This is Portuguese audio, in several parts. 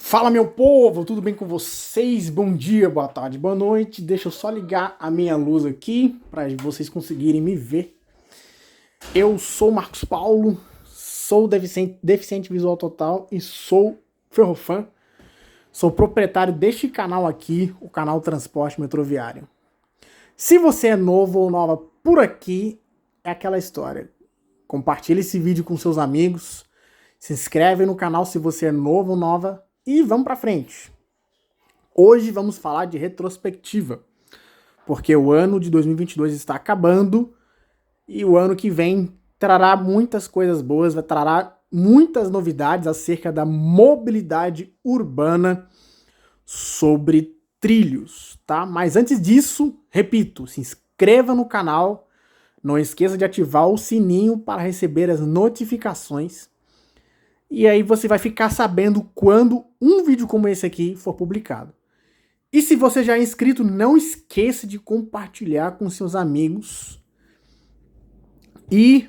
Fala, meu povo, tudo bem com vocês? Bom dia, boa tarde, boa noite. Deixa eu só ligar a minha luz aqui para vocês conseguirem me ver. Eu sou Marcos Paulo, sou deficiente visual total e sou ferrofã. Sou proprietário deste canal aqui, o canal Transporte Metroviário. Se você é novo ou nova por aqui, é aquela história. Compartilhe esse vídeo com seus amigos, se inscreve no canal se você é novo ou nova. E vamos para frente. Hoje vamos falar de retrospectiva, porque o ano de 2022 está acabando e o ano que vem trará muitas coisas boas, trará muitas novidades acerca da mobilidade urbana sobre trilhos, tá? Mas antes disso, repito, se inscreva no canal, não esqueça de ativar o sininho para receber as notificações. E aí você vai ficar sabendo quando um vídeo como esse aqui for publicado. E se você já é inscrito, não esqueça de compartilhar com seus amigos e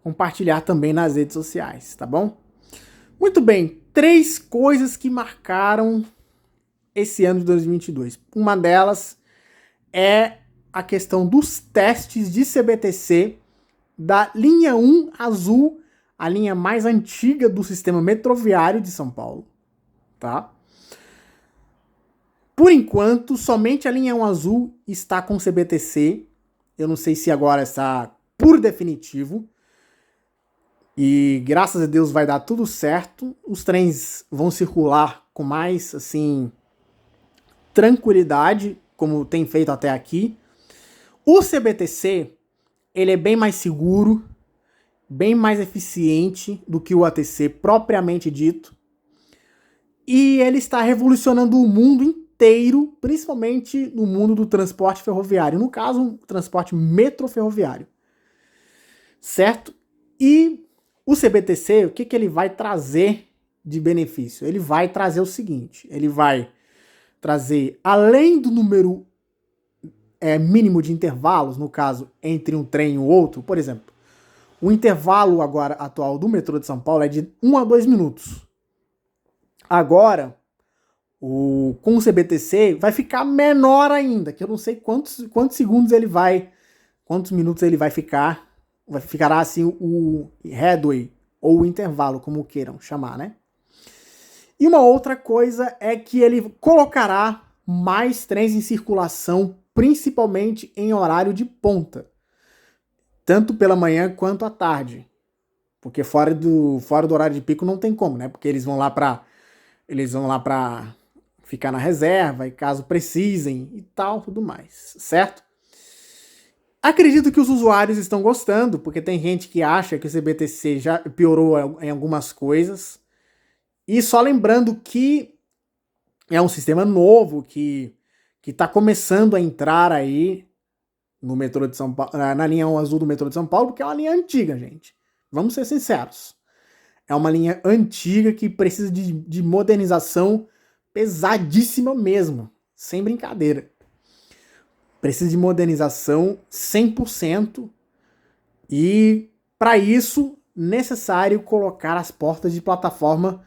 compartilhar também nas redes sociais, tá bom? Muito bem, 3 coisas que marcaram esse ano de 2022. Uma delas é a questão dos testes de CBTC da linha 1 azul, a linha mais antiga do sistema metroviário de São Paulo, tá? Por enquanto, somente a linha 1 azul está com CBTC. Eu não sei se agora está por definitivo. E graças a Deus vai dar tudo certo. Os trens vão circular com mais, assim, tranquilidade, como tem feito até aqui. O CBTC, ele é bem mais seguro, bem mais eficiente do que o ATC propriamente dito. E ele está revolucionando o mundo inteiro, principalmente no mundo do transporte ferroviário. No caso, o transporte metroferroviário. Certo? E o CBTC, o que ele vai trazer de benefício? Ele vai trazer o seguinte, ele vai trazer, além do número mínimo de intervalos, no caso, entre um trem e o outro, por exemplo, o intervalo agora atual do metrô de São Paulo é de 1 a 2 minutos. Agora, com o CBTC, vai ficar menor ainda, que eu não sei quantos segundos ele vai, quantos minutos ele vai ficar, ficará assim o headway, ou o intervalo, como queiram chamar, né? E uma outra coisa é que ele colocará mais trens em circulação, principalmente em horário de ponta. Tanto pela manhã quanto à tarde. Porque fora do horário de pico não tem como, né? Porque eles vão lá pra ficar na reserva e caso precisem e tal, tudo mais, certo? Acredito que os usuários estão gostando, porque tem gente que acha que o CBTC já piorou em algumas coisas. E só lembrando que é um sistema novo que está começando a entrar aí no metrô de São Paulo, na linha 1 azul do metrô de São Paulo, porque é uma linha antiga, gente. Vamos ser sinceros. É uma linha antiga que precisa de modernização pesadíssima mesmo, sem brincadeira. Precisa de modernização 100% e, para isso, necessário colocar as portas de plataforma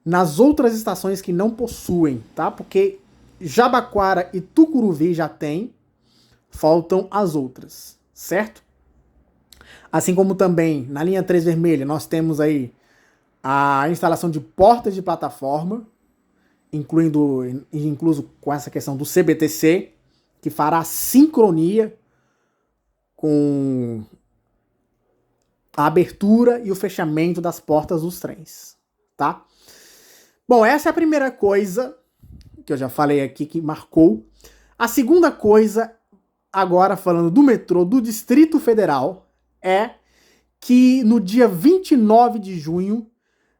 nas outras estações que não possuem, tá? Porque Jabaquara e Tucuruvi já tem, faltam as outras, certo? Assim como também na linha 3 vermelha nós temos aí a instalação de portas de plataforma, incluso com essa questão do CBTC, que fará sincronia com a abertura e o fechamento das portas dos trens, tá? Bom, essa é a primeira coisa que eu já falei aqui que marcou. A segunda coisa, agora falando do metrô do Distrito Federal, é que no dia 29 de junho,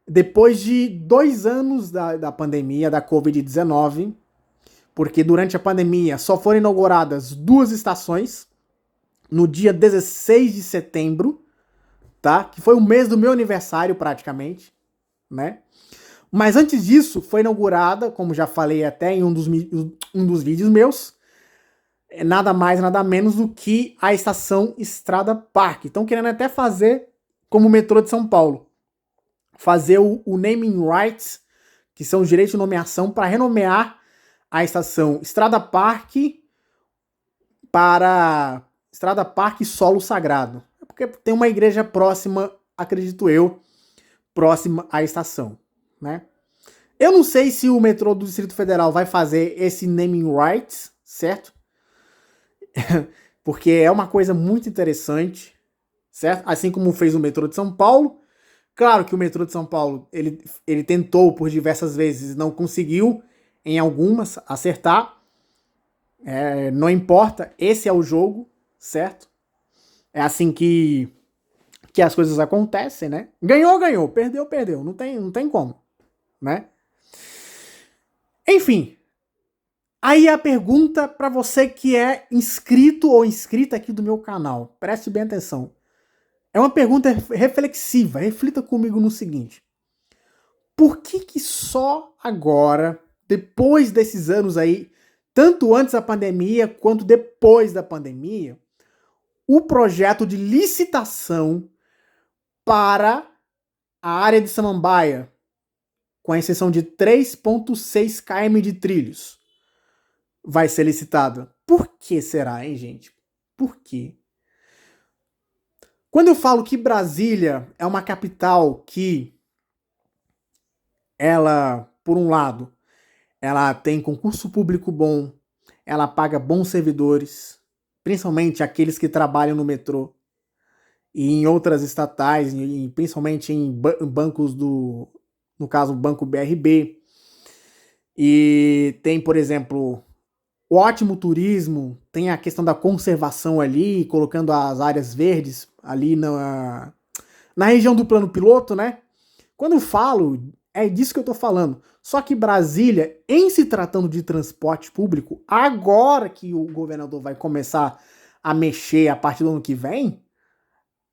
depois de 2 anos da pandemia, da Covid-19, porque durante a pandemia só foram inauguradas 2 estações, no dia 16 de setembro, tá? Que foi o mês do meu aniversário praticamente, né? Mas antes disso, foi inaugurada, como já falei até em um dos vídeos meus, nada mais, nada menos do que a estação Estrada Parque. Estão querendo até fazer como o metrô de São Paulo. Fazer o naming rights que são os direitos de nomeação para renomear a estação Estrada Parque para Estrada Parque Solo Sagrado. É porque tem uma igreja próxima, acredito eu, próxima à estação, né? Eu não sei se o metrô do Distrito Federal vai fazer esse naming rights, certo? Porque é uma coisa muito interessante, certo? Assim como fez o metrô de São Paulo. Claro que o metrô de São Paulo, ele tentou por diversas vezes, não conseguiu em algumas acertar. Não importa, esse é o jogo, certo? É assim que as coisas acontecem, né? Ganhou, ganhou. Perdeu, perdeu. Não tem como, né? Enfim, aí a pergunta para você que é inscrito ou inscrita aqui do meu canal. Preste bem atenção. É uma pergunta reflexiva. Reflita comigo no seguinte. Por que só agora, depois desses anos aí, tanto antes da pandemia quanto depois da pandemia, o projeto de licitação para a área de Samambaia, com a exceção de 3,6 km de trilhos, vai ser licitado? Por que será, hein, gente? Por quê? Quando eu falo que Brasília é uma capital que ela, por um lado, ela tem concurso público bom, ela paga bons servidores, principalmente aqueles que trabalham no metrô e em outras estatais, e principalmente em bancos no caso, o Banco BRB. E tem, por exemplo, o ótimo turismo, tem a questão da conservação ali, colocando as áreas verdes ali na região do plano piloto, né? Quando eu falo, é disso que eu tô falando. Só que Brasília, em se tratando de transporte público, agora que o governador vai começar a mexer a partir do ano que vem,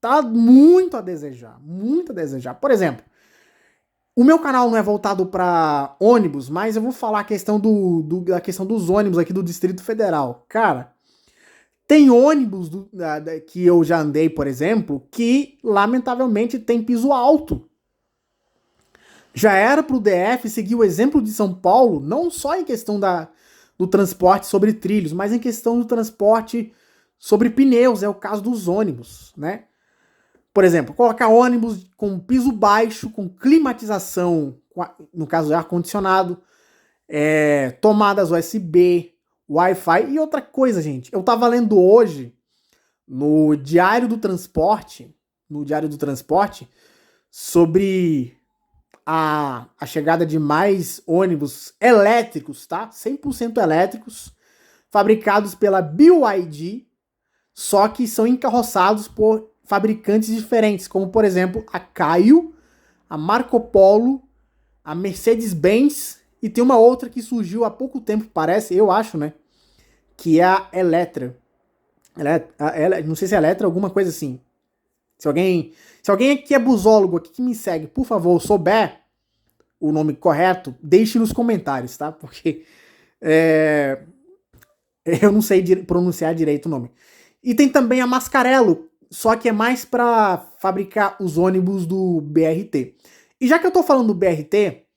tá muito a desejar, muito a desejar. Por exemplo, o meu canal não é voltado para ônibus, mas eu vou falar a questão da questão dos ônibus aqui do Distrito Federal. Cara, tem ônibus que eu já andei, por exemplo, que lamentavelmente tem piso alto. Já era para o DF seguir o exemplo de São Paulo, não só em questão do transporte sobre trilhos, mas em questão do transporte sobre pneus, é o caso dos ônibus, né? Por exemplo, colocar ônibus com piso baixo, com climatização, no caso de ar-condicionado, tomadas USB, Wi-Fi e outra coisa, gente. Eu tava lendo hoje no Diário do Transporte, sobre a chegada de mais ônibus elétricos, tá? 100% elétricos, fabricados pela BYD, só que são encarroçados por fabricantes diferentes, como por exemplo a Caio, a Marco Polo, a Mercedes-Benz e tem uma outra que surgiu há pouco tempo, parece, eu acho, né? Que é a Eletra. Não sei se é Eletra, alguma coisa assim. Se alguém que é busólogo aqui que me segue, por favor, souber o nome correto, deixe nos comentários, tá? Porque eu não sei pronunciar direito o nome. E tem também a Mascarello, só que é mais para fabricar os ônibus do BRT. E já que eu tô falando do BRT,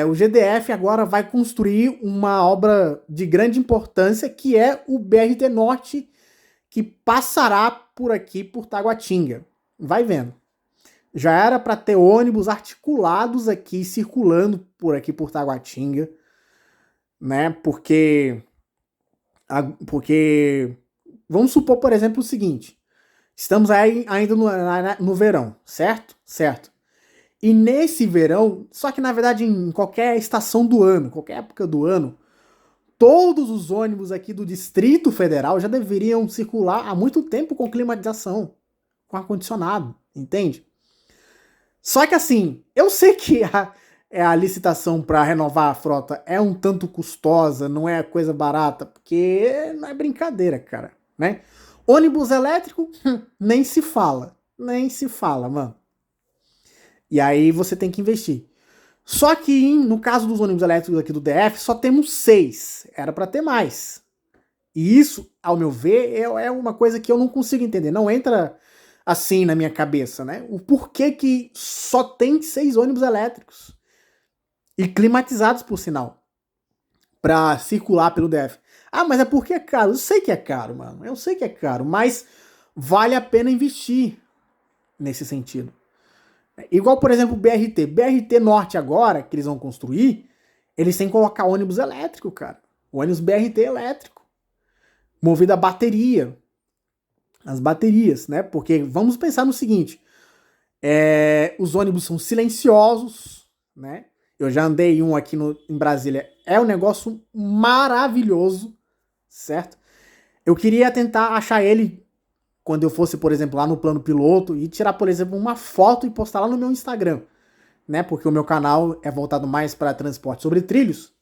o GDF agora vai construir uma obra de grande importância, que é o BRT Norte, que passará por aqui, por Taguatinga. Vai vendo. Já era para ter ônibus articulados aqui, circulando por aqui, por Taguatinga, né? Porque vamos supor, por exemplo, o seguinte. Estamos aí ainda no verão, certo? Certo. E nesse verão, só que na verdade em qualquer estação do ano, qualquer época do ano, todos os ônibus aqui do Distrito Federal já deveriam circular há muito tempo com climatização, com ar-condicionado, entende? Só que assim, eu sei que a licitação para renovar a frota é um tanto custosa, não é coisa barata, porque não é brincadeira, cara, né? Ônibus elétrico, nem se fala, mano. E aí você tem que investir. Só que no caso dos ônibus elétricos aqui do DF, só temos 6. Era para ter mais. E isso, ao meu ver, é uma coisa que eu não consigo entender. Não entra assim na minha cabeça, né? O porquê que só tem 6 ônibus elétricos. E climatizados, por sinal, para circular pelo DF. Ah, mas é porque é caro. Eu sei que é caro, mano. Eu sei que é caro, mas vale a pena investir nesse sentido. Igual, por exemplo, o BRT. BRT Norte agora, que eles vão construir, eles têm que colocar ônibus elétrico, cara. Ônibus BRT elétrico. Movido a bateria. As baterias, né? Porque vamos pensar no seguinte. Os ônibus são silenciosos, né? Eu já andei em um aqui em Brasília. É um negócio maravilhoso, certo? Eu queria tentar achar ele quando eu fosse, por exemplo, lá no plano piloto e tirar, por exemplo, uma foto e postar lá no meu Instagram, né? Porque o meu canal é voltado mais para transporte sobre trilhos.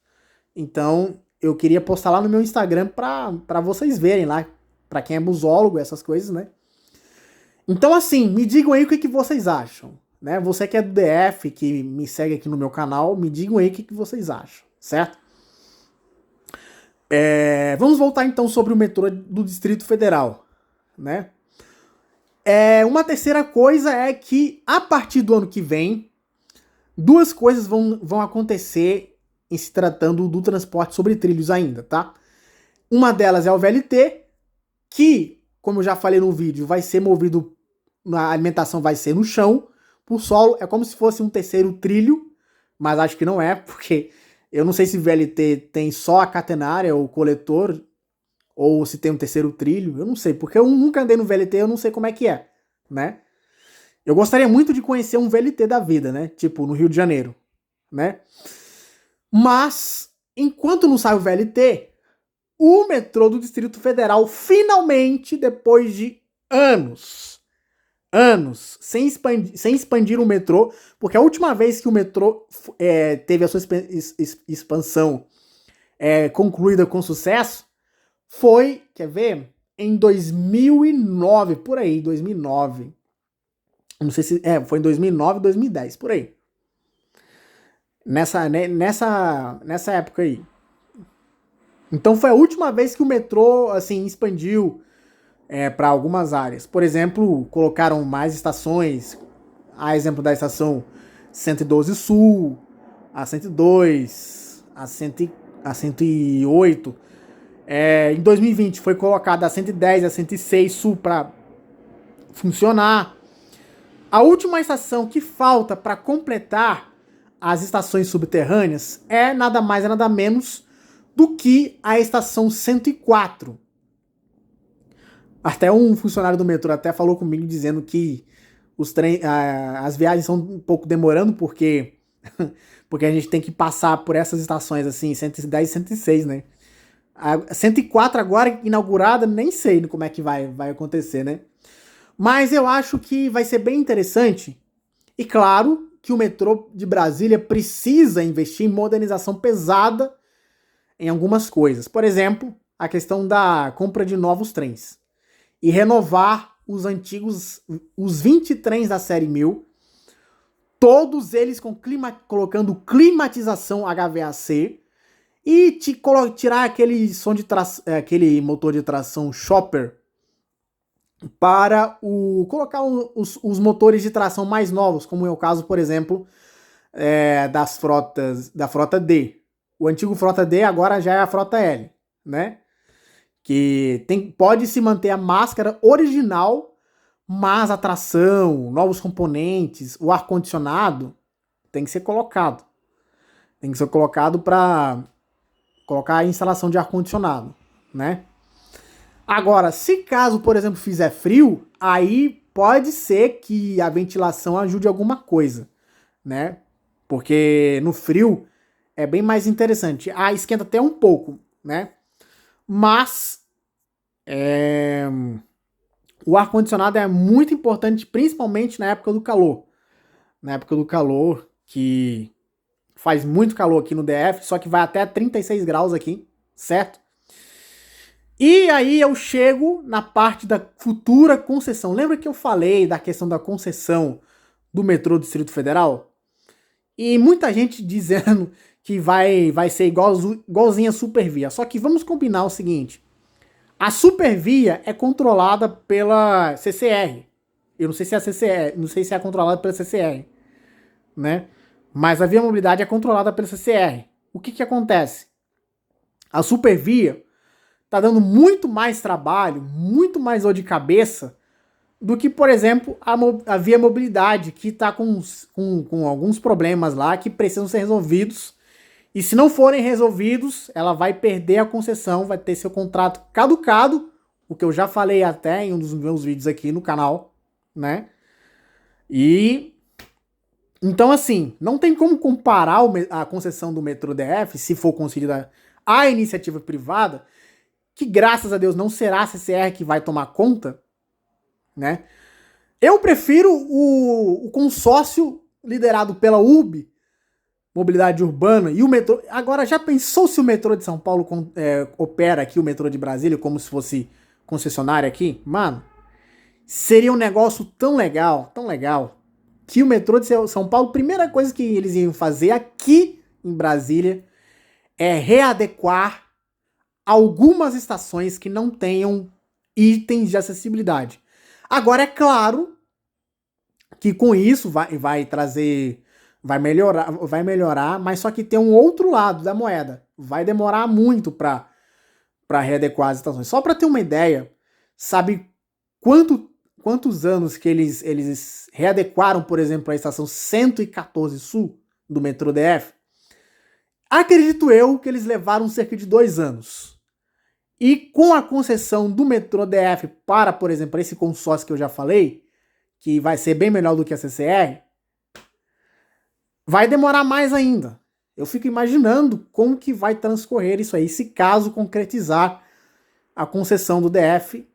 Então, eu queria postar lá no meu Instagram para vocês verem lá, para quem é busólogo, essas coisas, né? Então, assim, me digam aí o que vocês acham, né? Você que é do DF, que me segue aqui no meu canal, me digam aí o que vocês acham, certo? Vamos voltar então sobre o metrô do Distrito Federal, né? Uma terceira coisa é que, a partir do ano que vem, duas coisas vão acontecer em se tratando do transporte sobre trilhos ainda, tá? Uma delas é o VLT, que, como eu já falei no vídeo, vai ser movido, a alimentação vai ser no chão, por solo, é como se fosse um terceiro trilho, mas acho que não é, porque eu não sei se o VLT tem só a catenária ou o coletor, ou se tem um terceiro trilho, eu não sei, porque eu nunca andei no VLT, eu não sei como é que é, né? Eu gostaria muito de conhecer um VLT da vida, né? Tipo, no Rio de Janeiro, né? Mas, enquanto não sai o VLT, o metrô do Distrito Federal, finalmente, depois de anos, sem expandir o metrô, porque a última vez que o metrô teve a sua expansão concluída com sucesso, foi, quer ver? Em 2009, por aí, 2009. Não sei se... foi em 2009, 2010, por aí. Nessa época aí. Então foi a última vez que o metrô, assim, expandiu para algumas áreas. Por exemplo, colocaram mais estações. A exemplo da estação 112 Sul, a 102, a 108. Em 2020 foi colocada a 110 e a 106 Sul para funcionar. A última estação que falta para completar as estações subterrâneas é nada mais e nada menos do que a estação 104. Até um funcionário do metrô até falou comigo dizendo que as viagens são um pouco demorando porque a gente tem que passar por essas estações assim, 110 e 106, né? A 104 agora inaugurada, nem sei como é que vai acontecer, né? Mas eu acho que vai ser bem interessante. E claro que o metrô de Brasília precisa investir em modernização pesada em algumas coisas. Por exemplo, a questão da compra de novos trens. E renovar os antigos, os 20 trens da série 1000, todos eles colocando climatização HVAC e tirar aquele aquele motor de tração chopper para colocar os motores de tração mais novos, como é o caso, por exemplo, da frota D. O antigo frota D agora já é a frota L, né? Que pode se manter a máscara original, mas a tração, novos componentes, o ar-condicionado tem que ser colocado. Tem que ser colocado para colocar a instalação de ar-condicionado, né? Agora, se caso, por exemplo, fizer frio, aí pode ser que a ventilação ajude alguma coisa, né? Porque no frio é bem mais interessante. Esquenta até um pouco, né? Mas o ar-condicionado é muito importante, principalmente na época do calor. Na época do calor, que faz muito calor aqui no DF, só que vai até 36 graus aqui, certo? E aí eu chego na parte da futura concessão. Lembra que eu falei da questão da concessão do metrô do Distrito Federal? E muita gente dizendo que vai ser igualzinha a Supervia. Só que vamos combinar o seguinte. A Supervia é controlada pela CCR. Eu não sei se é a CCR, não sei se é controlada pela CCR, né? mas a Via Mobilidade é controlada pela CCR. O que acontece? A Supervia está dando muito mais trabalho, muito mais dor de cabeça do que, por exemplo, a Via Mobilidade, que está com alguns problemas lá que precisam ser resolvidos. E se não forem resolvidos, ela vai perder a concessão, vai ter seu contrato caducado, o que eu já falei até em um dos meus vídeos aqui no canal, né? E então, assim, não tem como comparar a concessão do metrô DF, se for concedida à iniciativa privada, que graças a Deus não será a CCR que vai tomar conta, né? Eu prefiro o consórcio liderado pela URB, Mobilidade Urbana, e o metrô. Agora, já pensou se o metrô de São Paulo opera aqui, o metrô de Brasília, como se fosse concessionária aqui? Mano, seria um negócio tão legal, que o metrô de São Paulo, primeira coisa que eles iam fazer aqui em Brasília é readequar algumas estações que não tenham itens de acessibilidade. Agora, é claro que com isso vai trazer, vai melhorar, mas só que tem um outro lado da moeda. Vai demorar muito para readequar as estações. Só para ter uma ideia, sabe quantos anos que eles readequaram, por exemplo, a estação 114 Sul do metrô DF? Acredito eu que eles levaram cerca de 2 anos. E com a concessão do metrô DF para, por exemplo, esse consórcio que eu já falei, que vai ser bem melhor do que a CCR, vai demorar mais ainda. Eu fico imaginando como que vai transcorrer isso aí, se caso concretizar a concessão do DF,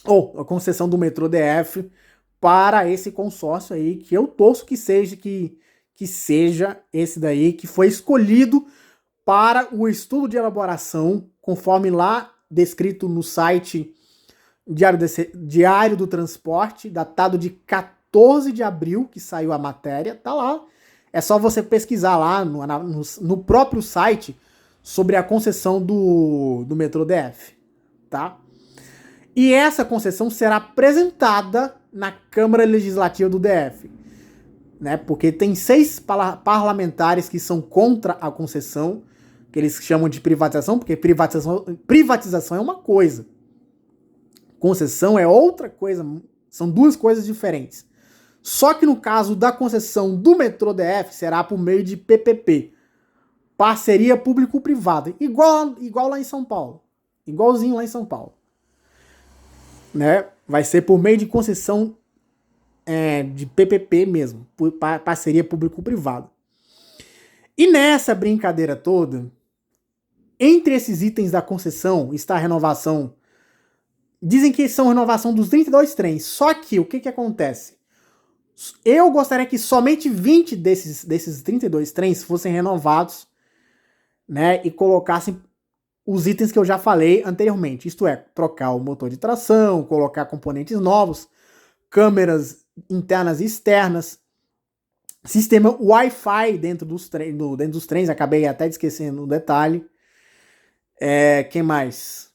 ou a concessão do metrô DF para esse consórcio aí, que eu torço que seja esse daí, que foi escolhido para o estudo de elaboração, conforme lá descrito no site Diário do Transporte, datado de 14 de abril, que saiu a matéria, tá lá. É só você pesquisar lá no próprio site sobre a concessão do metrô DF, tá? E essa concessão será apresentada na Câmara Legislativa do DF, né? Porque tem 6 parlamentares que são contra a concessão, que eles chamam de privatização, porque privatização é uma coisa, concessão é outra coisa, são 2 coisas diferentes. Só que no caso da concessão do metrô DF será por meio de PPP, parceria público-privada, igual lá em São Paulo, igualzinho lá em São Paulo, né? Vai ser por meio de concessão de PPP mesmo, parceria público-privada. E nessa brincadeira toda, entre esses itens da concessão está a renovação. Dizem que são renovação dos 32 trens. Só que o que acontece? Eu gostaria que somente 20 desses 32 trens fossem renovados, né? E colocassem os itens que eu já falei anteriormente. Isto é, trocar o motor de tração, colocar componentes novos, câmeras internas e externas, sistema Wi-Fi dentro dos trens. Acabei até esquecendo um detalhe. Quem mais?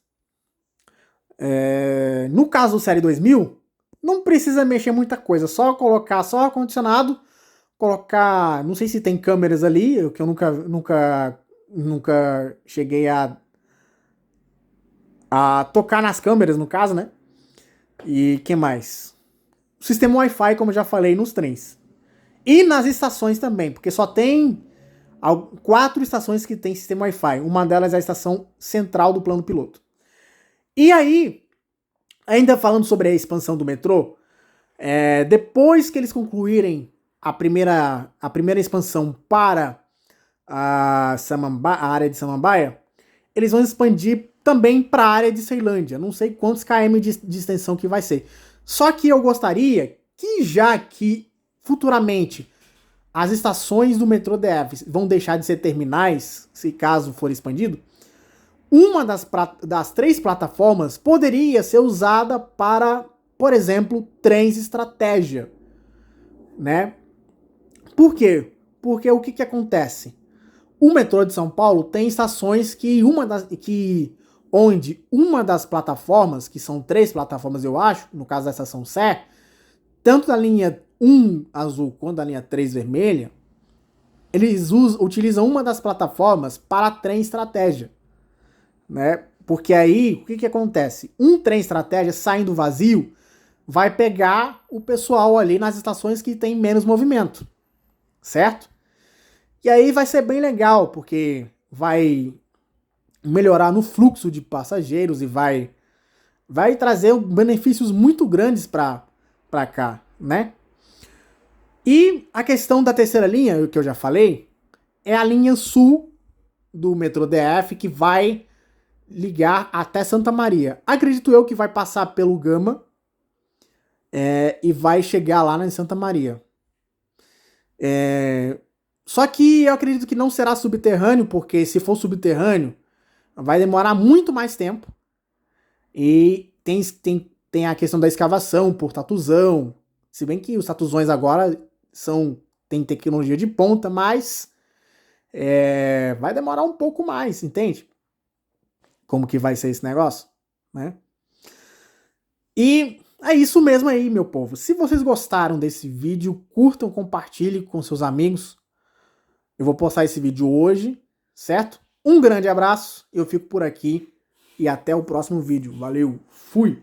No caso do Série 2000, não precisa mexer muita coisa, só colocar só ar-condicionado, colocar, não sei se tem câmeras ali, que eu nunca cheguei a tocar nas câmeras, no caso, né? E que mais? O sistema Wi-Fi, como eu já falei, nos trens. E nas estações também, porque só tem 4 estações que tem sistema Wi-Fi. Uma delas é a estação central do plano piloto. E aí, ainda falando sobre a expansão do metrô, depois que eles concluírem a primeira expansão para a área de Samambaia, eles vão expandir também para a área de Ceilândia. Não sei quantos km de extensão que vai ser. Só que eu gostaria que, já que futuramente as estações do metrô DF vão deixar de ser terminais, se caso for expandido, uma das 3 plataformas poderia ser usada para, por exemplo, trens estratégia, né? Por quê? Porque o que acontece? O metrô de São Paulo tem estações onde uma das plataformas, que são 3 plataformas eu acho, no caso da estação Sé, tanto da linha 1 azul quanto da linha 3 vermelha, eles utilizam uma das plataformas para trem estratégia, né? Porque aí, o que acontece? Um trem estratégia saindo vazio vai pegar o pessoal ali nas estações que tem menos movimento, certo? E aí vai ser bem legal, porque vai melhorar no fluxo de passageiros e vai trazer benefícios muito grandes para cá, né? E a questão da terceira linha, que eu já falei, é a linha sul do metrô DF, que vai ligar até Santa Maria. Acredito eu que vai passar pelo Gama e vai chegar lá em Santa Maria. Só que eu acredito que não será subterrâneo, porque se for subterrâneo, vai demorar muito mais tempo. E tem a questão da escavação por tatuzão. Se bem que os tatuzões agora tem tecnologia de ponta, mas vai demorar um pouco mais, entende? Como que vai ser esse negócio, né? E é isso mesmo aí, meu povo. Se vocês gostaram desse vídeo, curtam, compartilhem com seus amigos. Eu vou postar esse vídeo hoje, certo? Um grande abraço, eu fico por aqui e até o próximo vídeo. Valeu, fui!